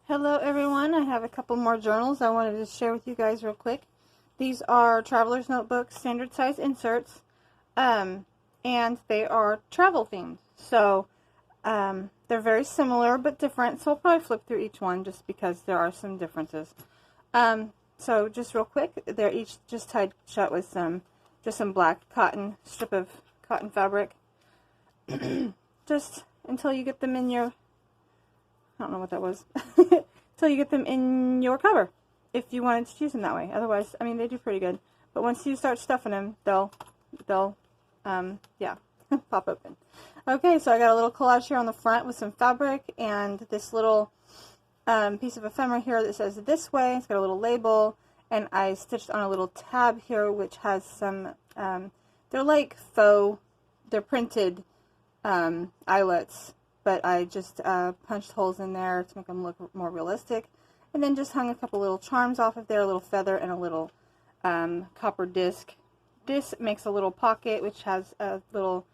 Hello everyone, I have a couple more journals I wanted to share with you guys real quick. These are Traveler's Notebooks, standard size inserts, and they are travel themed. So they're very similar but different, so I'll probably flip through each one just because there are some differences. So just real quick, they're each just tied shut with some black cotton, strip of cotton fabric, just until you get them in your, I don't know what that was, until you get them in your cover, if you wanted to use them that way. Otherwise, I mean, they do pretty good. But once you start stuffing them, they'll yeah, pop open. Okay, so I got a little collage here on the front with some fabric and this little piece of ephemera here that says "This Way." It's got a little label, and I stitched on a little tab here which has some, they're like faux, they're printed eyelets, but I just punched holes in there to make them look more realistic, and then just hung a couple little charms off of there, a little feather and a little copper disc. This makes a little pocket which has a little,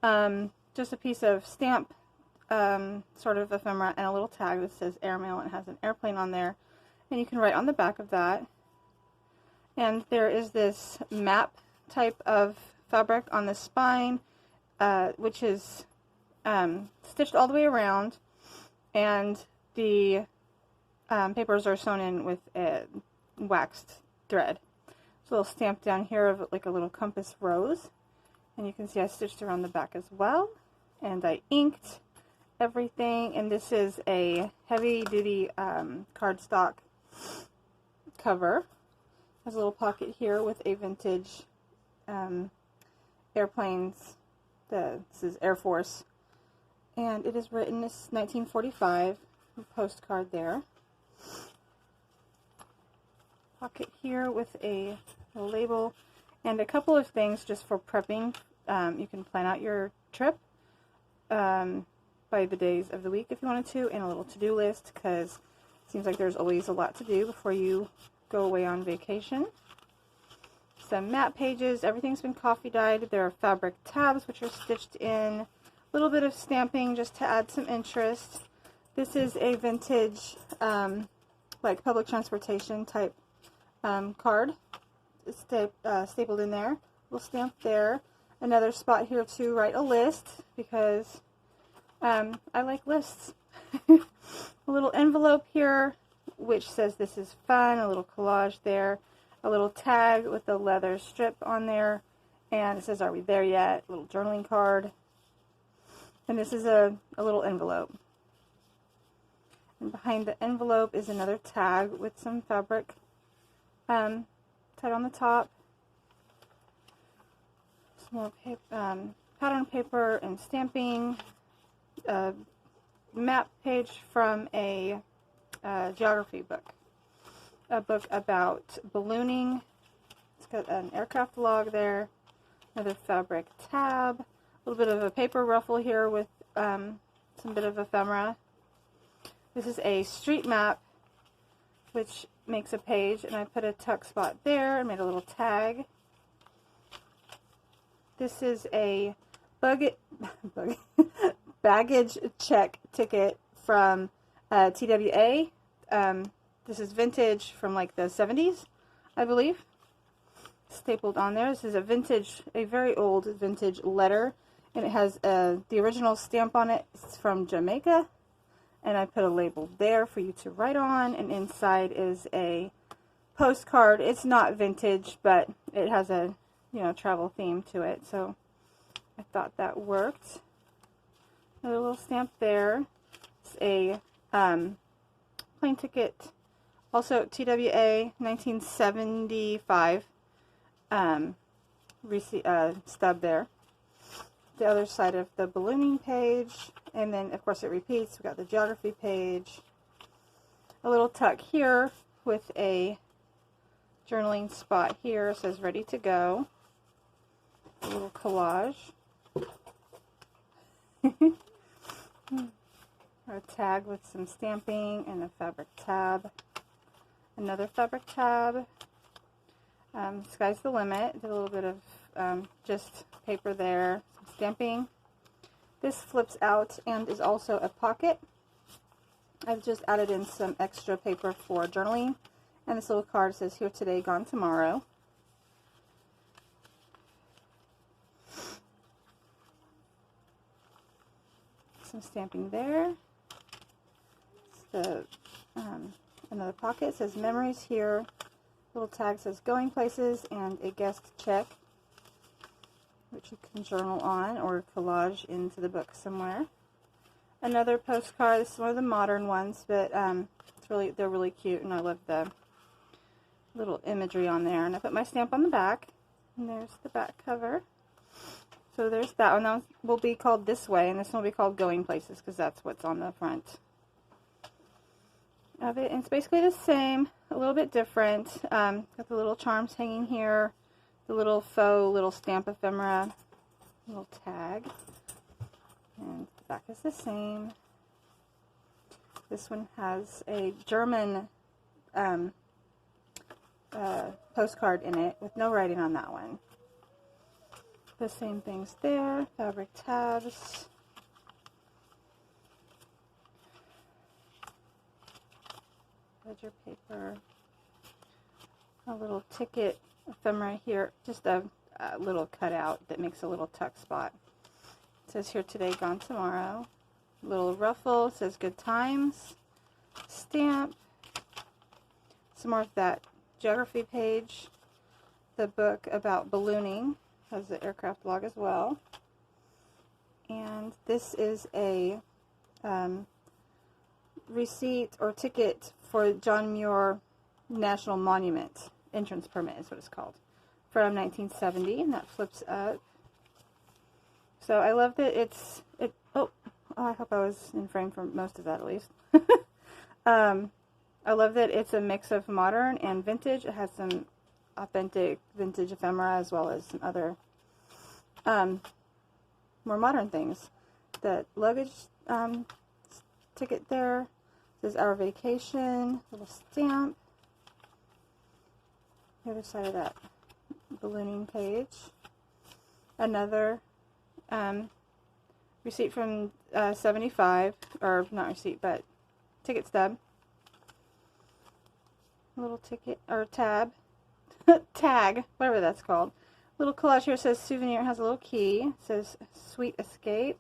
just a piece of stamp sort of ephemera and a little tag that says airmail, and it has an airplane on there, and you can write on the back of that. And there is this map type of fabric on the spine, which is stitched all the way around, and the papers are sewn in with waxed thread. There's a little stamp down here of like a little compass rose, and you can see I stitched around the back as well, and I inked everything. And this is a heavy-duty cardstock cover. There's a little pocket here with a vintage airplanes. This is Air Force, and it is written, this is 1945, a postcard there. Pocket here with a label and a couple of things just for prepping. You can plan out your trip by the days of the week if you wanted to, and a little to-do list, because it seems like there's always a lot to do before you go away on vacation. Some map pages. Everything's been coffee dyed. There are fabric tabs which are stitched in. A little bit of stamping just to add some interest. This is a vintage like public transportation type card. It's stapled in there. We'll stamp there. Another spot here to write a list, because I like lists. A little envelope here which says "This is fun," a little collage there, a little tag with a leather strip on there, and it says "Are we there yet?" A little journaling card. And this is a little envelope. And behind the envelope is another tag with some fabric tied on the top. Some more paper, pattern paper and stamping. A map page from a geography book. A book about ballooning. It's got an aircraft log there. Another fabric tab. A little bit of a paper ruffle here with some bit of ephemera. This is a street map which makes a page, and I put a tuck spot there and made a little tag. This is a baggage check ticket from TWA. This is vintage from like the 70s, I believe. Stapled on there. This is a very old vintage letter, and it has the original stamp on it. It's from Jamaica, and I put a label there for you to write on, and inside is a postcard. It's not vintage, but it has a, you know, travel theme to it, so I thought that worked. Another little stamp there. It's a plane ticket, also TWA 1975 stub there. The other side of the ballooning page, and then of course it repeats. We got the geography page, a little tuck here with a journaling spot here. It says "Ready to Go." A little collage. A tag with some stamping and a fabric tab. Another fabric tab. Sky's the limit. Did a little bit of just paper there. Some stamping. This flips out and is also a pocket. I've just added in some extra paper for journaling. And this little card says, here today, gone tomorrow. Some stamping there. The another pocket says memories here. Little tag says going places, and a guest check, which you can journal on or collage into the book somewhere. Another postcard. This is one of the modern ones, but they're really cute, and I love the little imagery on there. And I put my stamp on the back, and there's the back cover. So there's that one. That will be called This Way, and this one will be called Going Places, because that's what's on the front of it. And it's basically the same, a little bit different. Got the little charms hanging here, the little faux little stamp ephemera, little tag, and the back is the same. This one has a German postcard in it with no writing on that one. The same things there, fabric tabs. Ledger paper, a little ticket ephemera here, just a little cutout that makes a little tuck spot. It says here today, gone tomorrow. Little ruffle, says good times. Stamp. Some more of that geography page. The book about ballooning has the aircraft log as well. And this is a receipt or ticket for John Muir National Monument. Entrance permit is what it's called. From 1970, and that flips up. So I love that oh, I hope I was in frame for most of that at least. I love that it's a mix of modern and vintage. It has some authentic vintage ephemera as well as some other more modern things. The luggage ticket there says Our Vacation, little stamp. The other side of that ballooning page. Another receipt from 75, or not receipt, but ticket stub. Little ticket, or tab. Tag, whatever that's called. Little collage here says souvenir. It has a little key. It says Sweet Escape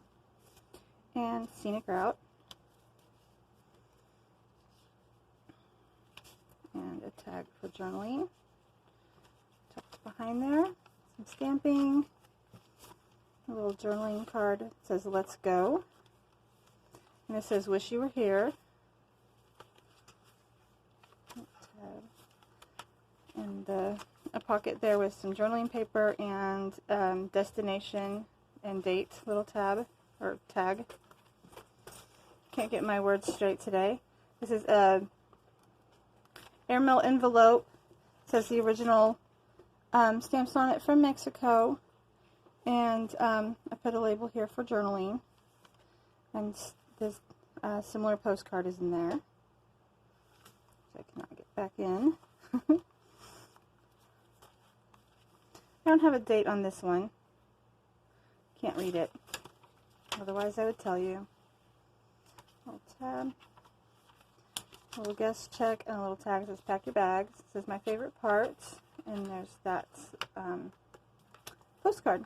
and Scenic Route. And a tag for journaling. Tucked behind there. Some stamping. A little journaling card. It says Let's Go. And it says Wish You Were Here. And a pocket there with some journaling paper and destination and date little tab or tag. Can't get my words straight today. This is a airmail envelope. It says the original stamps on it from Mexico, and I put a label here for journaling. And this similar postcard is in there, so I cannot get back in. I don't have a date on this one. Can't read it. Otherwise I would tell you. Little tab. A little guest check and a little tag that says pack your bags. It says my favorite parts. And there's that postcard.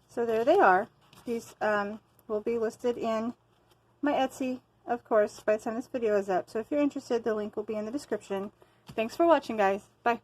So there they are. These will be listed in my Etsy, of course, by the time this video is up. So if you're interested, the link will be in the description. Thanks for watching, guys. Bye.